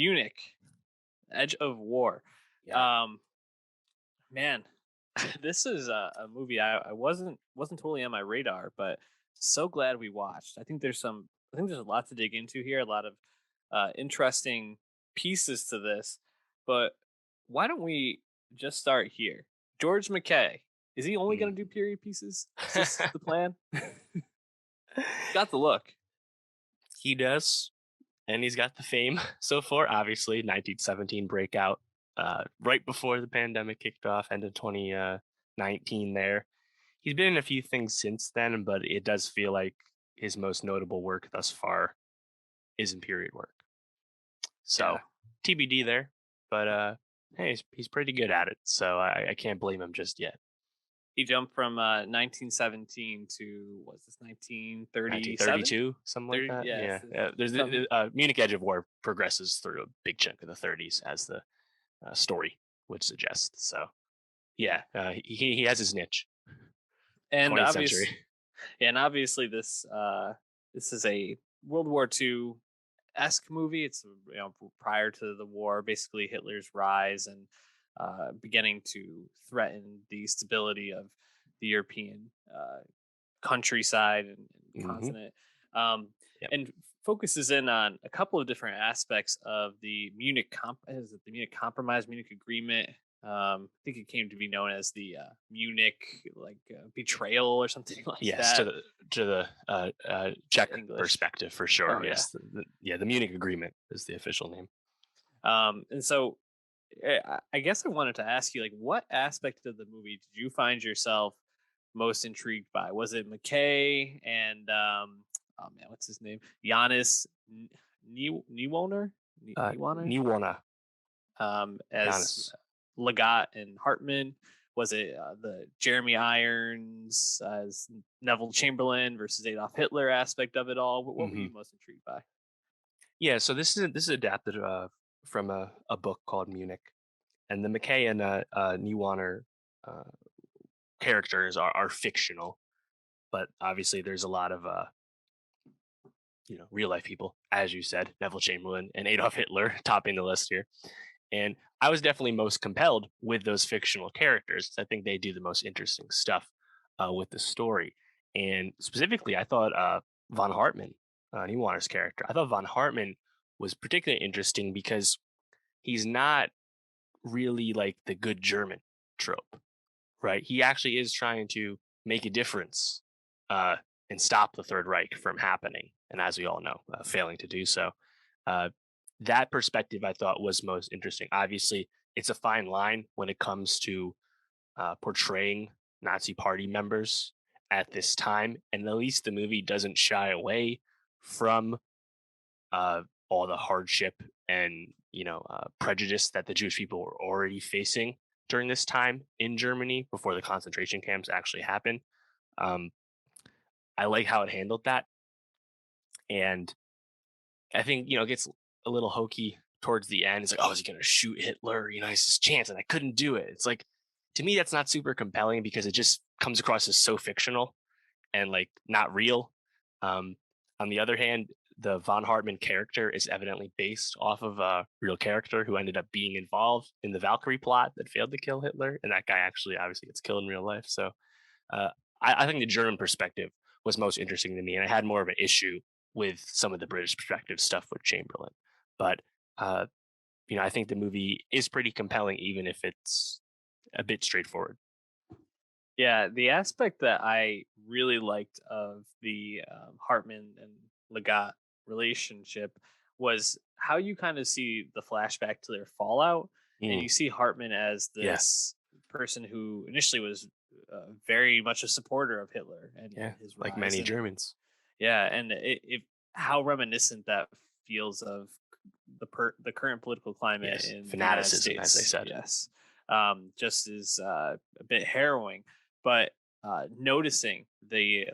Munich, Edge of War. Yeah. Um, man, this is a movie I wasn't totally on my radar, but so glad we watched. I think there's a lot to dig into here, a lot of interesting pieces to this. But why don't we just start here? George McKay, is he only Mm. going to do period pieces? Is this the plan? Got the look. He does, and he's got the fame so far. Obviously, 1917 breakout, right before the pandemic kicked off, end of 2019 there. He's been in a few things since then, but it does feel like his most notable work thus far is in period work. So Yeah. TBD there, but hey, he's pretty good at it, so I can't blame him just yet. He jumped from 1917 to what's this 1937? 1932, something like 30, that. yes. Yeah, yeah. There's Some, Munich Edge of War progresses through a big chunk of the 30s, as the story would suggest. So yeah, he has his niche. and 20th obvious, century. yeah, and obviously this is a World War II esque movie. It's prior to the war, basically Hitler's rise and beginning to threaten the stability of the European countryside and Hmm. continent. Um, Yep. and focuses in on a couple of different aspects of the the Munich Compromise, Munich Agreement. I think it came to be known as the Munich betrayal or something like Yes, that. to the Czech English. perspective for sure. Oh yeah. Yes, the Munich Agreement is the official name. And so I guess I wanted to ask you, like, what aspect of the movie did you find yourself most intrigued by? Was it McKay and oh man, what's his name? Giannis Neuwohner? Neuwohner? Niwana, As Giannis. Legat and Hartman? Was it the Jeremy Irons as Neville Chamberlain versus Adolf Hitler aspect of it all? What were Hmm. you most intrigued by? Yeah, so this is adapted from a book called Munich, and the McKay and Niwaner uh, characters are fictional, but obviously there's a lot of real life people, as you said, Neville Chamberlain and Adolf Hitler topping the list here. And I was definitely most compelled with those fictional characters. I think they do the most interesting stuff with the story. And specifically, I thought von Hartmann, Neuwanner's character, I thought von Hartmann was particularly interesting because he's not really like the good German trope, right? He actually is trying to make a difference uh, and stop the Third Reich from happening. And as we all know, failing to do so. Uh, that perspective I thought was most interesting. Obviously, it's a fine line when it comes to portraying Nazi party members at this time. And at least the movie doesn't shy away from all the hardship and prejudice that the Jewish people were already facing during this time in Germany before the concentration camps actually happened. Um, I like how it handled that, and I think it gets a little hokey towards the end. It's like, oh, is he going to shoot Hitler? It's his chance, and I couldn't do it. It's like, to me, that's not super compelling because it just comes across as so fictional and like not real. Um, on the other hand, the von Hartmann character is evidently based off of a real character who ended up being involved in the Valkyrie plot that failed to kill Hitler, and that guy actually obviously gets killed in real life. So uh, I think the German perspective was most interesting to me, and I had more of an issue with some of the British perspective stuff with Chamberlain. But uh, I think the movie is pretty compelling, even if it's a bit straightforward. Yeah, the aspect that I really liked of the Hartman and Legat relationship was how you kind of see the flashback to their fallout, and Mm, you see Hartman as yeah, this person who initially was very much a supporter of Hitler and yeah, his like rise, many and Germans. yeah, and how reminiscent that feels of the current political climate Yes, in the United fanaticism, as they States. said. Yes, just is a bit harrowing, but noticing the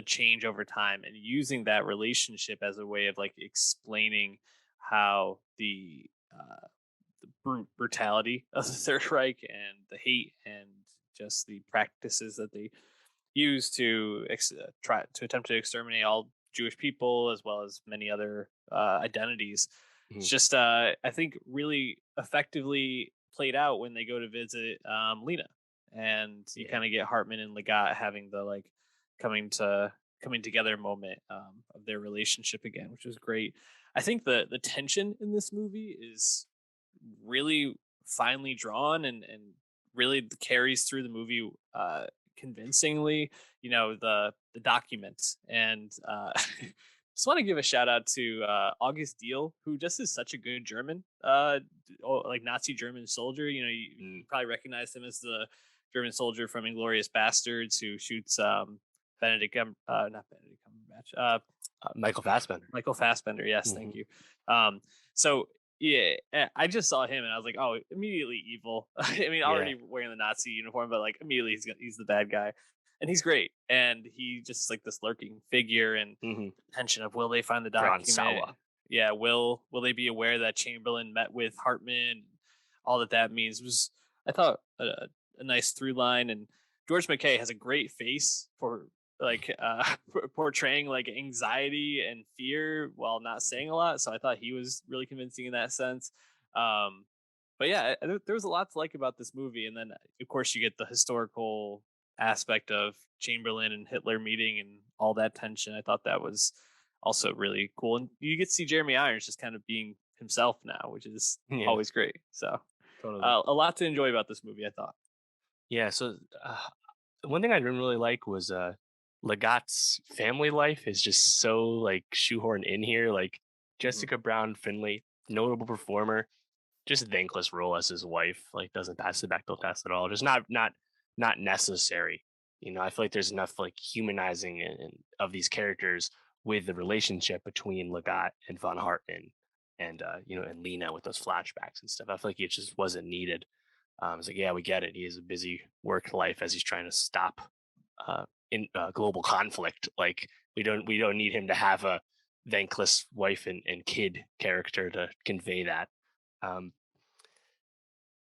change over time and using that relationship as a way of like explaining how the brutality of the Third Reich and the hate and just the practices that they use to try to attempt to exterminate all Jewish people as well as many other identities. It's Mhm. just I think really effectively played out when they go to visit Lena, and you Yeah. kind of get Hartman and Legat having the like coming to coming together moment of their relationship again, which was great. I think the tension in this movie is really finely drawn and really carries through the movie convincingly. You know, the documents and just want to give a shout out to August Deal, who just is such a good German, like Nazi German soldier. You know, Mm. you probably recognize him as the German soldier from Inglorious Bastards who shoots not Benedict Cumberbatch, Michael Fassbender. Michael Fassbender. Yes, thank Mhm. you. So yeah, I just saw him and I was like, oh, immediately evil. I mean, Yeah. already wearing the Nazi uniform, but like immediately he's the bad guy, and he's great. And he just is like this lurking figure and Mhm. tension of will they find the document? Sawa. Yeah, will they be aware that Chamberlain met with Hartman? All that that means was I thought a nice through line, and George McKay has a great face for like portraying like anxiety and fear while not saying a lot. So I thought he was really convincing in that sense. Um, but yeah, there was a lot to like about this movie, and then of course you get the historical aspect of Chamberlain and Hitler meeting and all that tension. I thought that was also really cool, and you get to see Jeremy Irons just kind of being himself now, which is Yeah, always great. So totally. a lot to enjoy about this movie, I thought. Yeah, so, one thing I didn't really like was, Legat's family life is just so, like, shoehorned in here, like, Mhm. Jessica Brown Finley, notable performer, just a thankless role as his wife, like, doesn't pass the Bechdel test at all, just not necessary, I feel like there's enough, like, humanizing and of these characters with the relationship between Legat and Von Hartmann and, and Lena with those flashbacks and stuff. I feel like it just wasn't needed. It's like, yeah, we get it. He has a busy work life as he's trying to stop in global conflict. Like we don't need him to have a thankless wife and kid character to convey that. Um,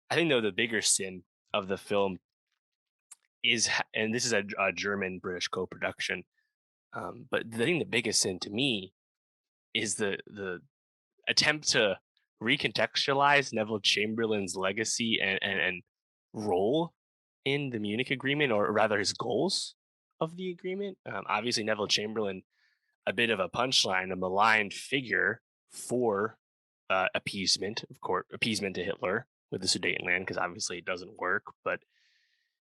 I think though the bigger sin of the film and this is a German British co-production. But I think the biggest sin to me is the attempt to recontextualize Neville Chamberlain's legacy and role in the Munich Agreement, or rather his goals of the agreement. Obviously, Neville Chamberlain, a bit of a punchline, a maligned figure for appeasement, of course, appeasement to Hitler with the Sudetenland, because obviously it doesn't work. But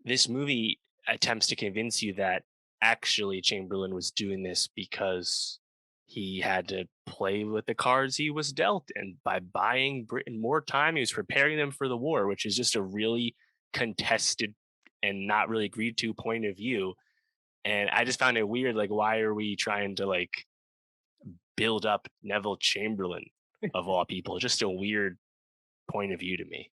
this movie attempts to convince you that actually Chamberlain was doing this because he had to play with the cards he was dealt, and by buying Britain more time, he was preparing them for the war, which is just a really contested and not really agreed to point of view. And I just found it weird. Like, why are we trying to like build up Neville Chamberlain of all people? Just a weird point of view to me.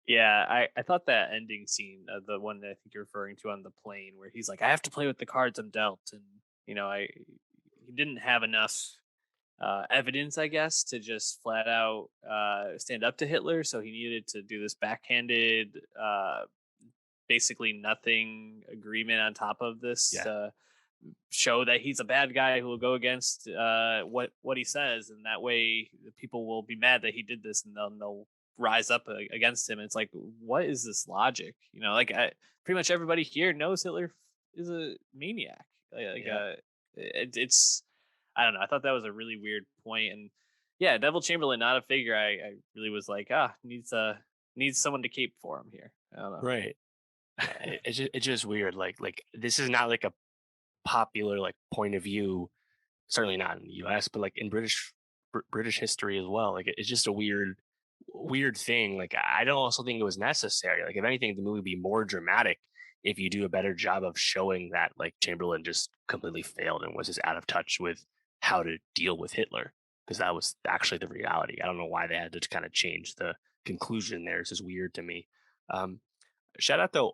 Yeah, I thought that ending scene, the one that I think you're referring to on the plane, where he's like, "I have to play with the cards I'm dealt," and you know, I he didn't have enough evidence, I guess, to just flat out stand up to Hitler, so he needed to do this backhanded, basically nothing agreement on top of this Yeah. to show that he's a bad guy who will go against what he says, and that way the people will be mad that he did this, and they'll rise up against him. And it's like, what is this logic? You know, like pretty much everybody here knows Hitler is a maniac. Yeah. It's I don't know. I thought that was a really weird point, and yeah, Neville Chamberlain, not a figure. I really was like, needs someone to cape for him here. I don't know. Right. It's just weird. Like this is not like a popular like point of view, certainly not in the US, but like in British history as well. Like it's just a weird thing. Like I don't also think it was necessary. Like if anything, the movie would be more dramatic if you do a better job of showing that like Chamberlain just completely failed and was just out of touch with how to deal with Hitler, because that was actually the reality. I don't know why they had to kind of change the conclusion there. It's just weird to me. Um, Shout out to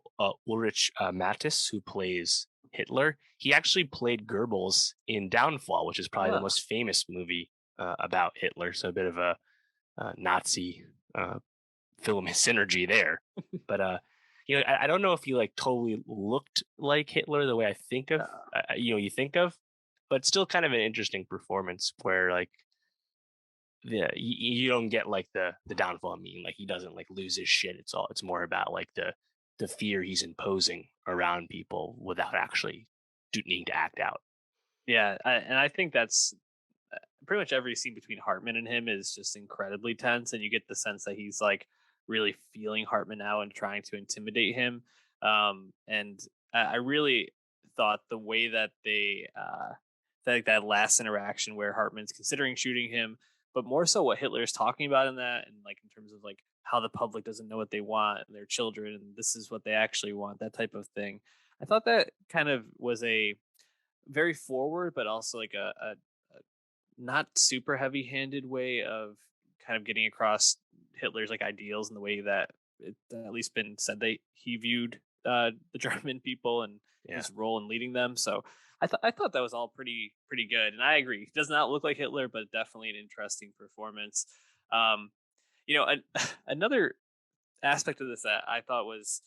Ulrich Mattis, who plays Hitler. He actually played Goebbels in Downfall, which is probably the Huh. most famous movie about Hitler. So a bit of a Nazi uh, film synergy there. But I don't know if he like totally looked like Hitler the way I think of, Uh, you think of, but still kind of an interesting performance where like you don't get like the downfall. I mean, like he doesn't like lose his shit. It's more about like the fear he's imposing around people without actually needing to act out. Yeah, and I think that's pretty much every scene between Hartman and him is just incredibly tense, and you get the sense that he's like really feeling Hartman now and trying to intimidate him. And I really thought the way that that last interaction where Hartman's considering shooting him, but more so what Hitler is talking about in that, and like in terms of like how the public doesn't know what they want and their children, and this is what they actually want, that type of thing. I thought that kind of was a very forward, but also like a not super heavy-handed way of kind of getting across Hitler's like ideals and the way that it at least been said that he viewed the German people and Yeah. his role in leading them. So I thought that was all pretty good, and I agree. He does not look like Hitler, but definitely an interesting performance. Um, another aspect of this that I thought was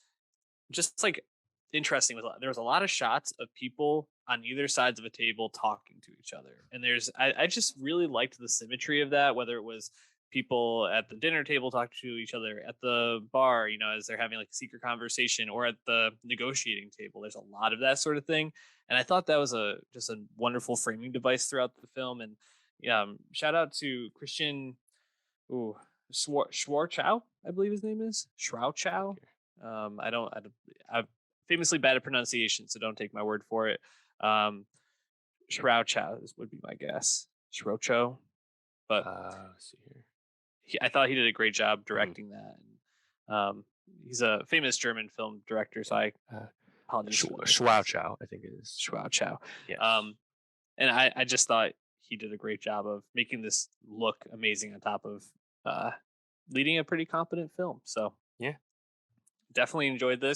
just like interesting was there was a lot of shots of people on either sides of a table talking to each other, and I just really liked the symmetry of that, whether it was people at the dinner table talking to each other, at the bar, as they're having like a secret conversation, or at the negotiating table. There's a lot of that sort of thing, and I thought that was a just a wonderful framing device throughout the film. And yeah, shout out to Christian. Ooh, Schwarchow, I believe his name is Shrouchow. Okay. I'm famously bad at pronunciation, so don't take my word for it. Um, Shrouchow would be my guess. Shrouchow, but Let's see here. I thought he did a great job Mhm. directing that. And, he's a famous German film director, so I Uh, apologize for the mispronunciation. Schwauchow, I think it is. Shrouchow. Yes. Um, and I just thought he did a great job of making this look amazing on top of uh, leading a pretty competent film. So Yeah. definitely enjoyed this.